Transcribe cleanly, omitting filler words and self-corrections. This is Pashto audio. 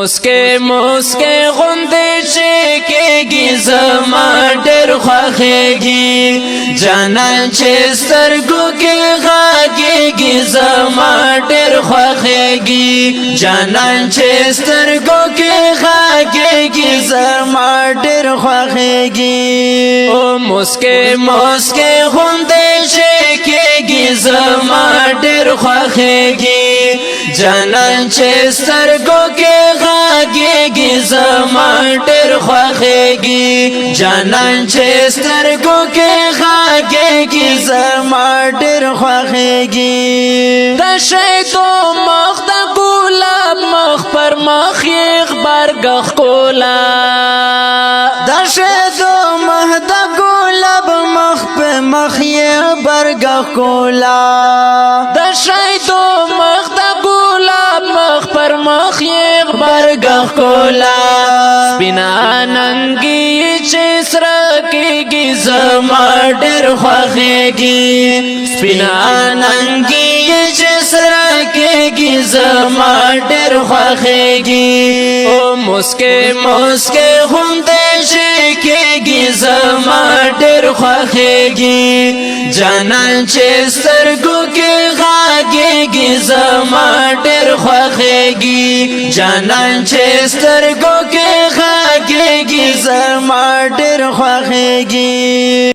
مسکے مسکے غندې چې کېږي زما ډېر خوښېږي جانان چې سترګو کې غږېږي زما ډېر خوښېږي جانان چې سترګو کې غږېږي زما ډېر خوښېږي او مسکے مسکے غندې چې کېږي زما ډېر خوښېږي جانان چې سترګو کې غږېږي زما ډېر خوښېږي جانان چې سترګو کې غږېږي زما ډېر خوښېږي د شیدو مخ د ګلاب مخ پر مخ یې غبرګ ښکلا د شیدو مخ د ګلاب مخ په مخ یې غبرګ ښکلا د شیدو مخ د ګلاب مخ پر مخ یې غبرګ ښکلا سپینا ننګي چې سره کېږي زما ډېر خوښېږي سپینا ننګي چې سره کېږي زما ډېر خوښېږي او مسکے مسکے غندې چې کېږي زما ډېر خوښېږي جانان چې سترګو کې غږېږي زما ډېر خوښېږي جانان چې سترګو کې غږېږي زما ډېر خوښېږي